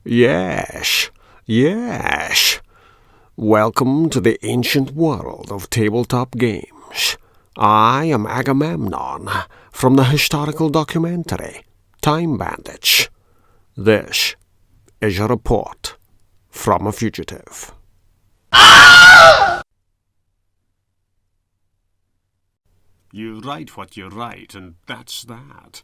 Yes, yes. Welcome to the ancient world of tabletop games. I am Agamemnon from the historical documentary Time Bandits. This is a report from a fugitive. You write what you write, and that's that.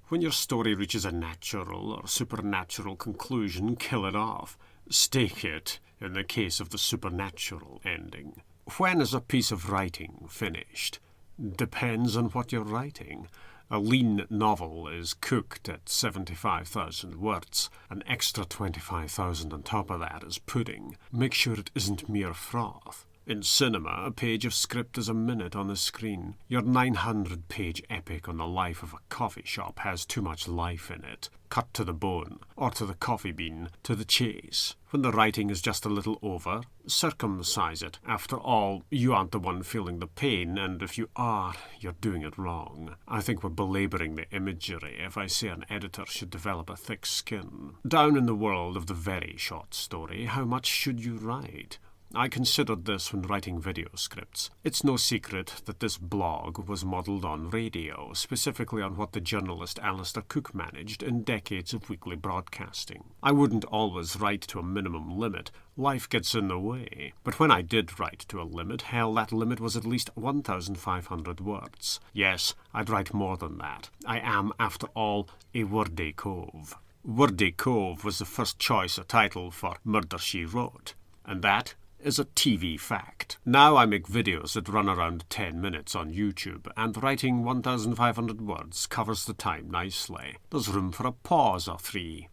When your story reaches a natural or supernatural conclusion, kill it off. Stake it, in the case of the supernatural ending. When is a piece of writing finished? Depends on what you're writing. A lean novel is cooked at 75,000 words. An extra 25,000 on top of that is pudding. Make sure it isn't mere froth. In cinema, a page of script is a minute on the screen. Your 900-page epic on the life of a coffee shop has too much life in it. Cut to the bone, or to the coffee bean, to the chase. When the writing is just a little over, circumcise it. After all, you aren't the one feeling the pain, and if you are, you're doing it wrong. I think we're belaboring the imagery if I say an editor should develop a thick skin. Down in the world of the very short story, how much should you write? I considered this when writing video scripts. It's no secret that this blog was modelled on radio, specifically on what the journalist Alistair Cook managed in decades of weekly broadcasting. I wouldn't always write to a minimum limit. Life gets in the way. But when I did write to a limit, hell, that limit was at least 1,500 words. Yes, I'd write more than that. I am, after all, a wordy cove. Wordy Cove was the first choice a title for Murder, She Wrote. And that is a TV fact. Now I make videos that run around 10 minutes on YouTube, and writing 1,500 words covers the time nicely. There's room for a pause or three.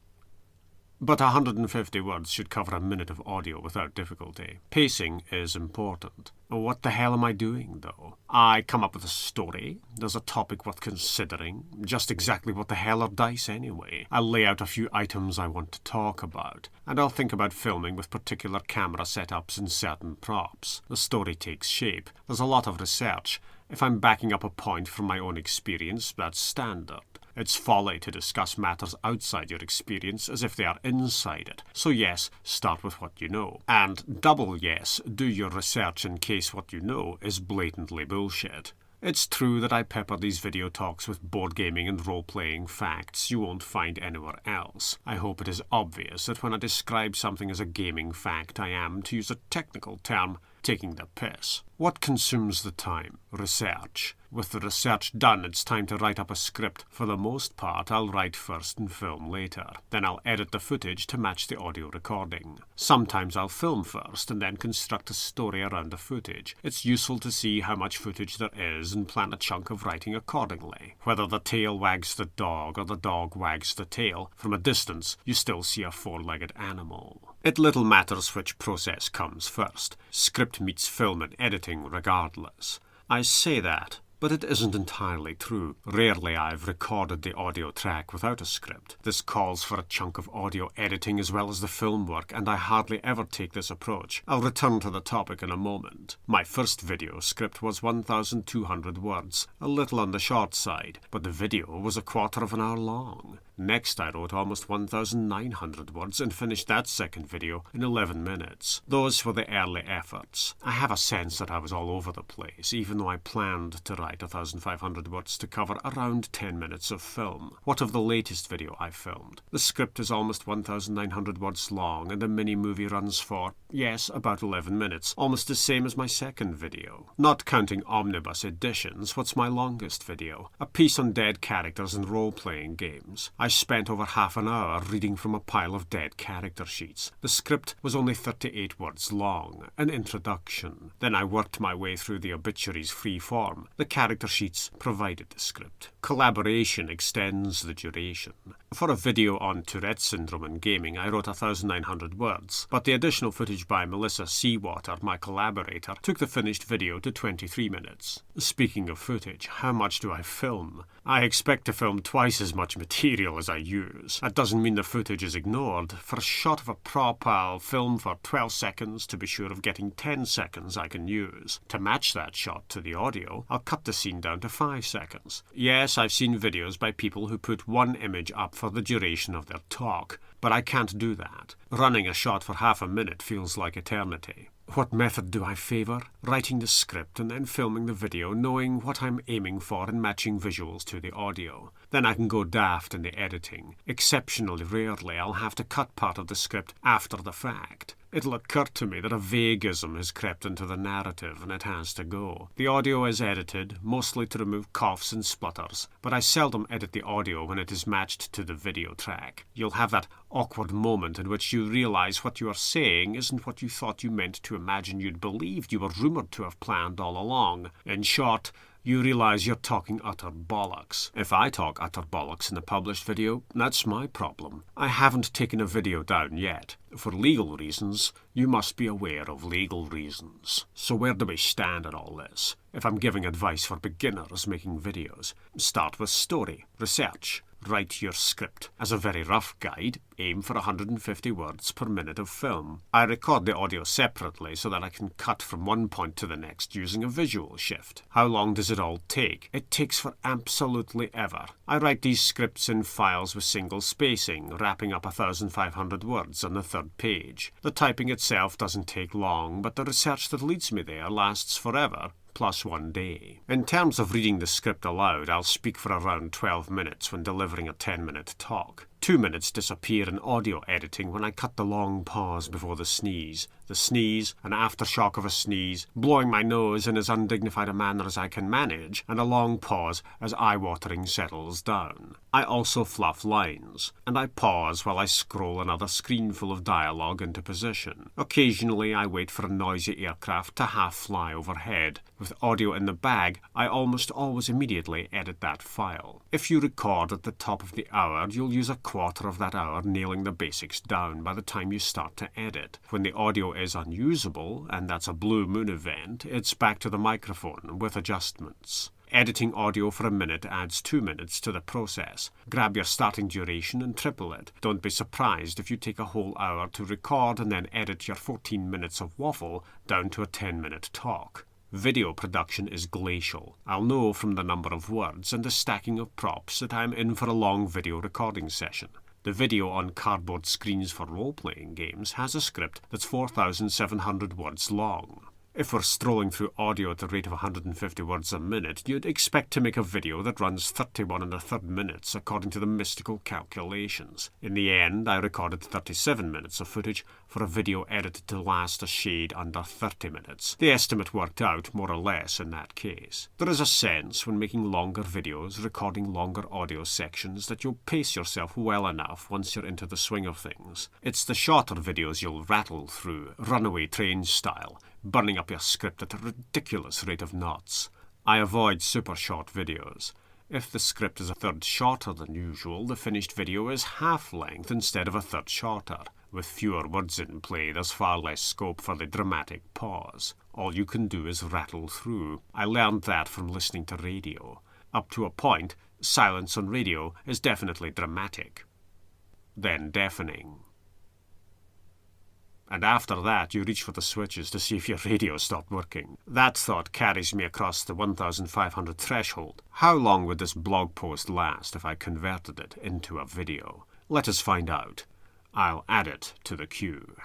But 150 words should cover a minute of audio without difficulty. Pacing is important. What the hell am I doing, though? I come up with a story. There's a topic worth considering. Just exactly what the hell are dice, anyway? I'll lay out a few items I want to talk about, and I'll think about filming with particular camera setups and certain props. The story takes shape. There's a lot of research. If I'm backing up a point from my own experience, that's standard. It's folly to discuss matters outside your experience as if they are inside it. So yes, start with what you know. And double yes, do your research in case what you know is blatantly bullshit. It's true that I pepper these video talks with board gaming and role-playing facts you won't find anywhere else. I hope it is obvious that when I describe something as a gaming fact, I am, to use a technical term, taking the piss. What consumes the time? Research. With the research done, it's time to write up a script. For the most part, I'll write first and film later. Then I'll edit the footage to match the audio recording. Sometimes I'll film first and then construct a story around the footage. It's useful to see how much footage there is and plan a chunk of writing accordingly. Whether the tail wags the dog or the dog wags the tail, from a distance, you still see a four-legged animal. It little matters which process comes first. Script meets film and editing regardless. I say that, but it isn't entirely true. Rarely I've recorded the audio track without a script. This calls for a chunk of audio editing as well as the film work, and I hardly ever take this approach. I'll return to the topic in a moment. My first video script was 1,200 words, a little on the short side, but the video was a quarter of an hour long. Next, I wrote almost 1,900 words and finished that second video in 11 minutes. Those were the early efforts. I have a sense that I was all over the place, even though I planned to write 1,500 words to cover around 10 minutes of film. What of the latest video I filmed? The script is almost 1,900 words long, and the mini-movie runs for, yes, about 11 minutes, almost the same as my second video. Not counting omnibus editions, what's my longest video? A piece on dead characters and role-playing games. I spent over half an hour reading from a pile of dead character sheets. The script was only 38 words long, an introduction. Then I worked my way through the obituaries free form. The character sheets provided the script. Collaboration extends the duration. For a video on Tourette syndrome in gaming, I wrote 1,900 words, but the additional footage by Melissa Seawater, my collaborator, took the finished video to 23 minutes. Speaking of footage, how much do I film? I expect to film twice as much material as I use. That doesn't mean the footage is ignored. For a shot of a prop, I'll film for 12 seconds to be sure of getting 10 seconds I can use. To match that shot to the audio, I'll cut the scene down to 5 seconds. Yes, I've seen videos by people who put one image up for the duration of their talk, but I can't do that. Running a shot for half a minute feels like eternity. What method do I favour? Writing the script and then filming the video, knowing what I'm aiming for and matching visuals to the audio. Then I can go daft in the editing. Exceptionally rarely, I'll have to cut part of the script after the fact. It'll occur to me that a vaguism has crept into the narrative and it has to go. The audio is edited, mostly to remove coughs and splutters, but I seldom edit the audio when it is matched to the video track. You'll have that awkward moment in which you realise what you are saying isn't what you thought you meant to imagine you'd believed you were rumoured to have planned all along. In short, you realise you're talking utter bollocks. If I talk utter bollocks in a published video, that's my problem. I haven't taken a video down yet. For legal reasons, you must be aware of legal reasons. So where do we stand in all this? If I'm giving advice for beginners making videos, start with story, research. Write your script. As a very rough guide, aim for 150 words per minute of film. I record the audio separately so that I can cut from one point to the next using a visual shift. How long does it all take? It takes for absolutely ever. I write these scripts in files with single spacing, wrapping up 1,500 words on the third page. The typing itself doesn't take long, but the research that leads me there lasts forever. Plus 1 day. In terms of reading the script aloud, I'll speak for around 12 minutes when delivering a 10-minute talk. 2 minutes disappear in audio editing when I cut the long pause before the sneeze, an aftershock of a sneeze, blowing my nose in as undignified a manner as I can manage, and a long pause as eye-watering settles down. I also fluff lines, and I pause while I scroll another screen full of dialogue into position. Occasionally I wait for a noisy aircraft to half-fly overhead. With audio in the bag, I almost always immediately edit that file. If you record at the top of the hour, you'll use a quarter of that hour nailing the basics down by the time you start to edit. When the audio is unusable, and that's a blue moon event, it's back to the microphone with adjustments. Editing audio for a minute adds 2 minutes to the process. Grab your starting duration and triple it. Don't be surprised if you take a whole hour to record and then edit your 14 minutes of waffle down to a 10-minute talk. Video production is glacial. I'll know from the number of words and the stacking of props that I'm in for a long video recording session. The video on cardboard screens for role-playing games has a script that's 4,700 words long. If we're strolling through audio at the rate of 150 words a minute, you'd expect to make a video that runs 31 1/3 minutes according to the mystical calculations. In the end, I recorded 37 minutes of footage for a video edited to last a shade under 30 minutes. The estimate worked out more or less in that case. There is a sense when making longer videos, recording longer audio sections, that you'll pace yourself well enough once you're into the swing of things. It's the shorter videos you'll rattle through, runaway train style, burning up your script at a ridiculous rate of knots. I avoid super short videos. If the script is a third shorter than usual, the finished video is half length instead of a third shorter. With fewer words in play, there's far less scope for the dramatic pause. All you can do is rattle through. I learned that from listening to radio. Up to a point, silence on radio is definitely dramatic, then deafening. And after that, you reach for the switches to see if your radio stopped working. That thought carries me across the 1,500 threshold. How long would this blog post last if I converted it into a video? Let us find out. I'll add it to the queue.